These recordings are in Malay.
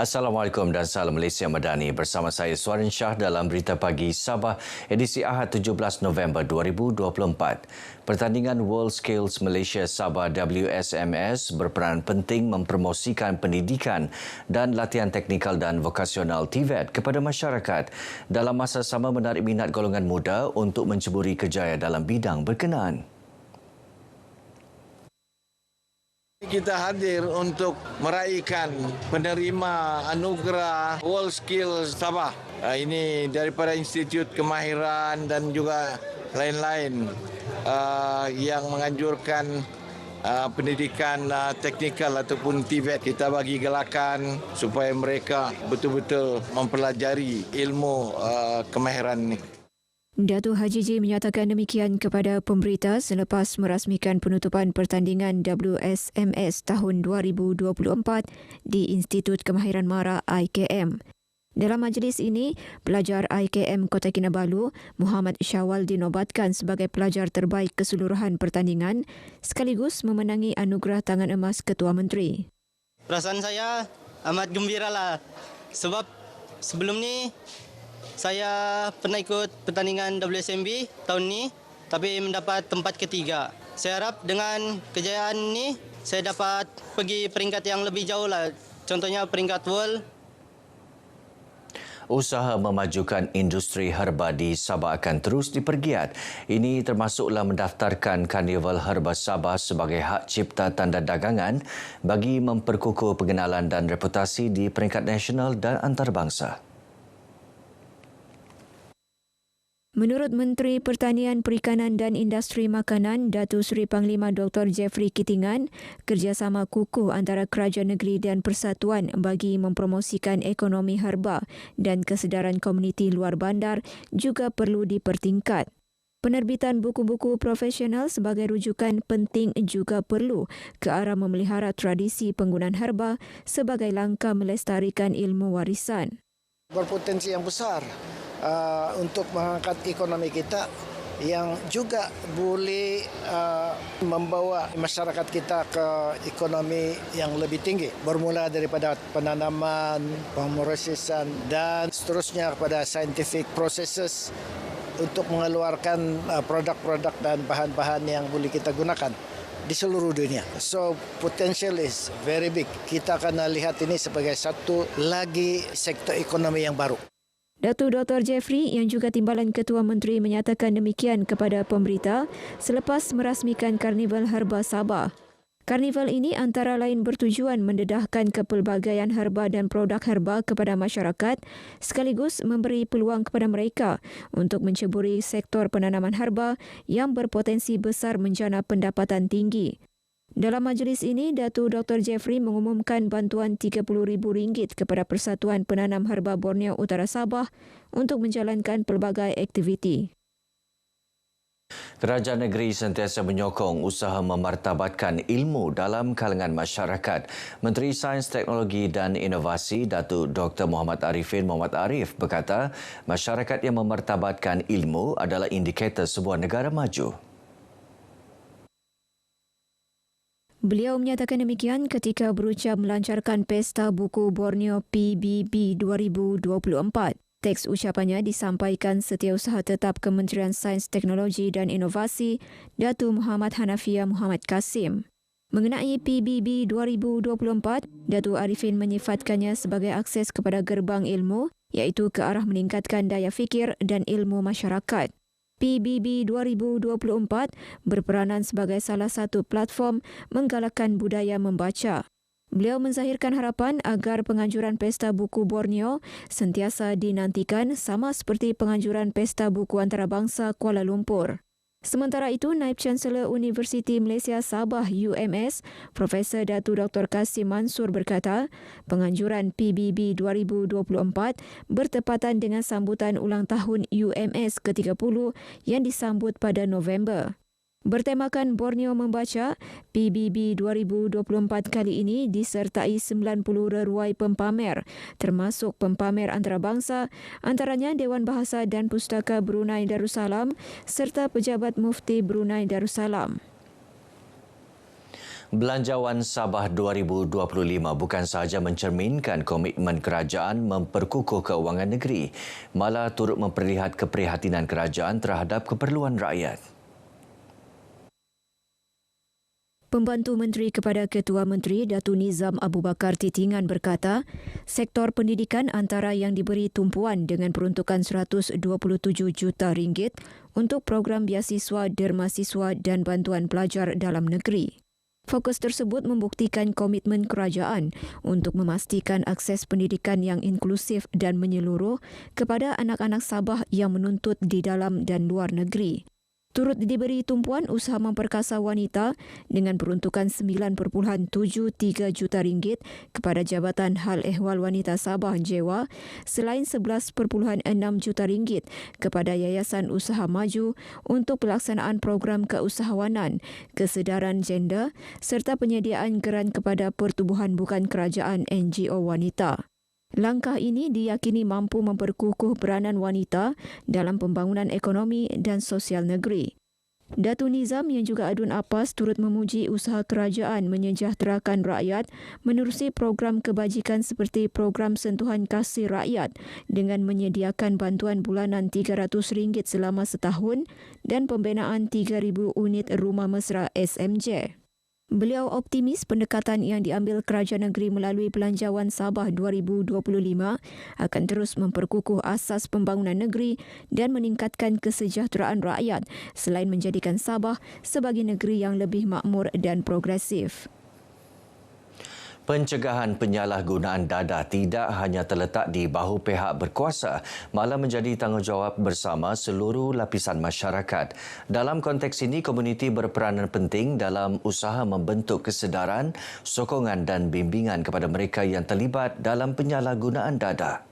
Assalamualaikum dan salam Malaysia Madani. Bersama saya Suarin Shah dalam Berita Pagi Sabah edisi Ahad 17 November 2024. Pertandingan World Skills Malaysia Sabah WSMS berperan penting mempromosikan pendidikan dan latihan teknikal dan vokasional TVET kepada masyarakat dalam masa sama menarik minat golongan muda untuk menceburi kerjaya dalam bidang berkenaan. Kita hadir untuk meraihkan penerima anugerah World Skills Sabah. Ini daripada Institut Kemahiran dan juga lain-lain yang menganjurkan pendidikan teknikal ataupun TVET. Kita bagi galakan supaya mereka betul-betul mempelajari ilmu kemahiran ini. Datuk Haji J menyatakan demikian kepada pemberita selepas merasmikan penutupan pertandingan WSMS tahun 2024 di Institut Kemahiran Mara IKM. Dalam majlis ini, pelajar IKM Kota Kinabalu, Muhammad Syawal dinobatkan sebagai pelajar terbaik keseluruhan pertandingan sekaligus memenangi anugerah tangan emas Ketua Menteri. Perasaan saya amat gembira lah sebab sebelum ni saya pernah ikut pertandingan WSMB tahun ni tapi mendapat tempat ketiga. Saya harap dengan kejayaan ni saya dapat pergi peringkat yang lebih jauh lah. Contohnya peringkat world. Usaha memajukan industri herba di Sabah akan terus dipergiat. Ini termasuklah mendaftarkan Karnival Herba Sabah sebagai hak cipta tanda dagangan bagi memperkukuh pengenalan dan reputasi di peringkat nasional dan antarabangsa. Menurut Menteri Pertanian, Perikanan dan Industri Makanan, Datuk Seri Panglima Dr. Jeffrey Kitingan, kerjasama kukuh antara kerajaan negeri dan persatuan bagi mempromosikan ekonomi herba dan kesedaran komuniti luar bandar juga perlu dipertingkat. Penerbitan buku-buku profesional sebagai rujukan penting juga perlu ke arah memelihara tradisi penggunaan herba sebagai langkah melestarikan ilmu warisan. Berpotensi yang besar untuk mengangkat ekonomi kita yang juga boleh membawa masyarakat kita ke ekonomi yang lebih tinggi. Bermula daripada penanaman, pemrosesan dan seterusnya kepada scientific processes untuk mengeluarkan produk-produk dan bahan-bahan yang boleh kita gunakan di seluruh dunia. So potential is very big. Kita akan lihat ini sebagai satu lagi sektor ekonomi yang baru. Datuk Dr. Jeffrey yang juga Timbalan Ketua Menteri menyatakan demikian kepada pemberita selepas merasmikan Karnival Herba Sabah. Karnival ini antara lain bertujuan mendedahkan kepelbagaian herba dan produk herba kepada masyarakat sekaligus memberi peluang kepada mereka untuk menceburi sektor penanaman herba yang berpotensi besar menjana pendapatan tinggi. Dalam majlis ini, Datuk Dr. Jeffrey mengumumkan bantuan RM30,000 kepada Persatuan Penanam Herba Borneo Utara Sabah untuk menjalankan pelbagai aktiviti. Kerajaan negeri sentiasa menyokong usaha memartabatkan ilmu dalam kalangan masyarakat. Menteri Sains, Teknologi dan Inovasi Datuk Dr. Muhammad Arifin Muhammad Arif berkata, masyarakat yang memartabatkan ilmu adalah indikator sebuah negara maju. Beliau menyatakan demikian ketika berucap melancarkan Pesta Buku Borneo PBB 2024. Teks ucapannya disampaikan Setiausaha Tetap Kementerian Sains, Teknologi dan Inovasi, Datuk Muhammad Hanafiah Muhammad Kasim. Mengenai PBB 2024, Datuk Arifin menyifatkannya sebagai akses kepada gerbang ilmu iaitu ke arah meningkatkan daya fikir dan ilmu masyarakat. PBB 2024 berperanan sebagai salah satu platform menggalakkan budaya membaca. Beliau menzahirkan harapan agar penganjuran Pesta Buku Borneo sentiasa dinantikan sama seperti penganjuran Pesta Buku Antarabangsa Kuala Lumpur. Sementara itu, Naib Chancellor Universiti Malaysia Sabah UMS, Profesor Datuk Dr. Kasim Mansur berkata, penganjuran PBB 2024 bertepatan dengan sambutan ulang tahun UMS ke-30 yang disambut pada November. Bertemakan Borneo Membaca, PBB 2024 kali ini disertai 90 reruai pempamer, termasuk pempamer antarabangsa, antaranya Dewan Bahasa dan Pustaka Brunei Darussalam serta pejabat Mufti Brunei Darussalam. Belanjawan Sabah 2025 bukan sahaja mencerminkan komitmen kerajaan memperkukuh keuangan negeri, malah turut memperlihat keprihatinan kerajaan terhadap keperluan rakyat. Pembantu Menteri kepada Ketua Menteri Datu Nizam Abu Bakar Titingan berkata, sektor pendidikan antara yang diberi tumpuan dengan peruntukan RM127 juta untuk program biasiswa dermasiswa dan bantuan pelajar dalam negeri. Fokus tersebut membuktikan komitmen kerajaan untuk memastikan akses pendidikan yang inklusif dan menyeluruh kepada anak-anak Sabah yang menuntut di dalam dan luar negeri. Turut diberi tumpuan usaha memperkasa wanita dengan peruntukan RM9.73 juta kepada Jabatan Hal Ehwal Wanita Sabah JEWA selain RM11.6 juta kepada Yayasan Usaha Maju untuk pelaksanaan program keusahawanan, kesedaran gender serta penyediaan geran kepada pertubuhan bukan kerajaan NGO wanita. Langkah ini diyakini mampu memperkukuh peranan wanita dalam pembangunan ekonomi dan sosial negeri. Datu Nizam yang juga adun APAS turut memuji usaha kerajaan menyejahterakan rakyat menerusi program kebajikan seperti program sentuhan kasih rakyat dengan menyediakan bantuan bulanan RM300 selama setahun dan pembinaan 3,000 unit rumah mesra SMJ. Beliau optimis pendekatan yang diambil kerajaan negeri melalui Belanjawan Sabah 2025 akan terus memperkukuh asas pembangunan negeri dan meningkatkan kesejahteraan rakyat selain menjadikan Sabah sebagai negeri yang lebih makmur dan progresif. Pencegahan penyalahgunaan dadah tidak hanya terletak di bahu pihak berkuasa, malah menjadi tanggungjawab bersama seluruh lapisan masyarakat. Dalam konteks ini, komuniti berperanan penting dalam usaha membentuk kesedaran, sokongan dan bimbingan kepada mereka yang terlibat dalam penyalahgunaan dadah.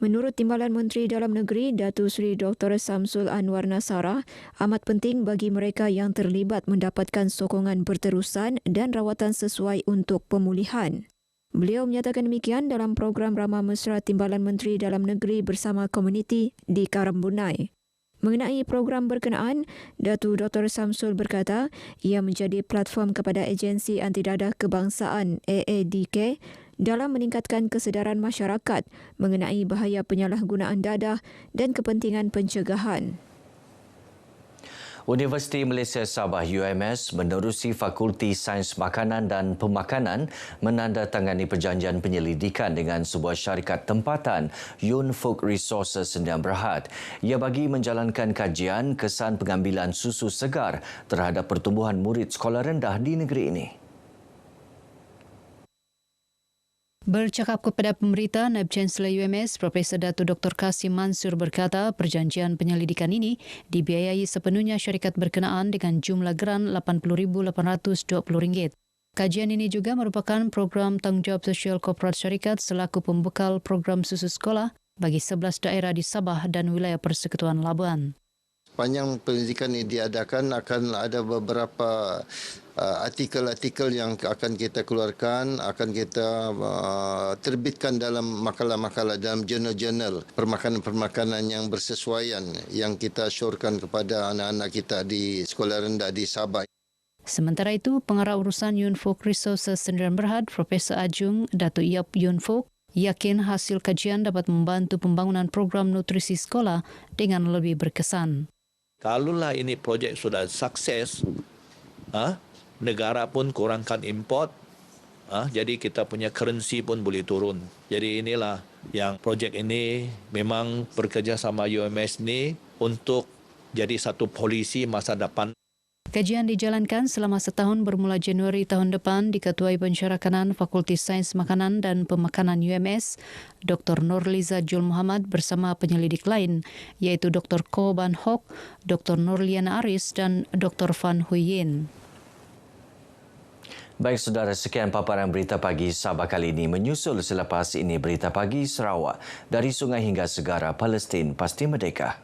Menurut Timbalan Menteri Dalam Negeri, Datuk Seri Dr. Samsul Anwar Nasarah, amat penting bagi mereka yang terlibat mendapatkan sokongan berterusan dan rawatan sesuai untuk pemulihan. Beliau menyatakan demikian dalam program Ramah Mesra Timbalan Menteri Dalam Negeri bersama komuniti di Karambunai. Mengenai program berkenaan, Datuk Dr. Samsul berkata ia menjadi platform kepada Agensi Anti Dadah Kebangsaan AADK dalam meningkatkan kesedaran masyarakat mengenai bahaya penyalahgunaan dadah dan kepentingan pencegahan. Universiti Malaysia Sabah UMS menerusi Fakulti Sains Makanan dan Pemakanan menandatangani perjanjian penyelidikan dengan sebuah syarikat tempatan Yun Fook Resources Sdn Bhd. Ia bagi menjalankan kajian kesan pengambilan susu segar terhadap pertumbuhan murid sekolah rendah di negeri ini. Bercakap kepada pemberita, Naib Chancellor UMS, Profesor Dato Dr. Kasim Mansur berkata perjanjian penyelidikan ini dibiayai sepenuhnya syarikat berkenaan dengan jumlah geran RM80,820. Kajian ini juga merupakan program tanggungjawab sosial korporat syarikat selaku pembekal program susu sekolah bagi 11 daerah di Sabah dan wilayah Persekutuan Labuan. Sepanjang penyelidikan ini diadakan akan ada beberapa artikel-artikel yang akan kita keluarkan, akan kita terbitkan dalam makalah-makalah, dalam jurnal-jurnal permakanan-permakanan yang bersesuaian yang kita syorkan kepada anak-anak kita di sekolah rendah di Sabah. Sementara itu, Pengarah Urusan Yun Fook Resources Sdn Bhd, Profesor Ajung Datuk Yap Yun Fook, yakin hasil kajian dapat membantu pembangunan program nutrisi sekolah dengan lebih berkesan. Kalaulah ini projek sudah sukses, negara pun kurangkan import, jadi kita punya currency pun boleh turun. Jadi inilah yang projek ini memang bekerjasama UMS ni untuk jadi satu polisi masa depan. Kajian dijalankan selama setahun bermula Januari tahun depan diketuai Pensyarakanan Fakulti Sains Makanan dan Pemakanan UMS, Dr. Nurliza Jul Muhammad bersama penyelidik lain, iaitu Dr. Ko Ban Hock, Dr. Nurliana Aris dan Dr. Fan Huyen. Baik saudara, sekian paparan berita pagi Sabah kali ini. Menyusul selepas ini berita pagi Sarawak. Dari sungai hingga segara, Palestin pasti merdeka.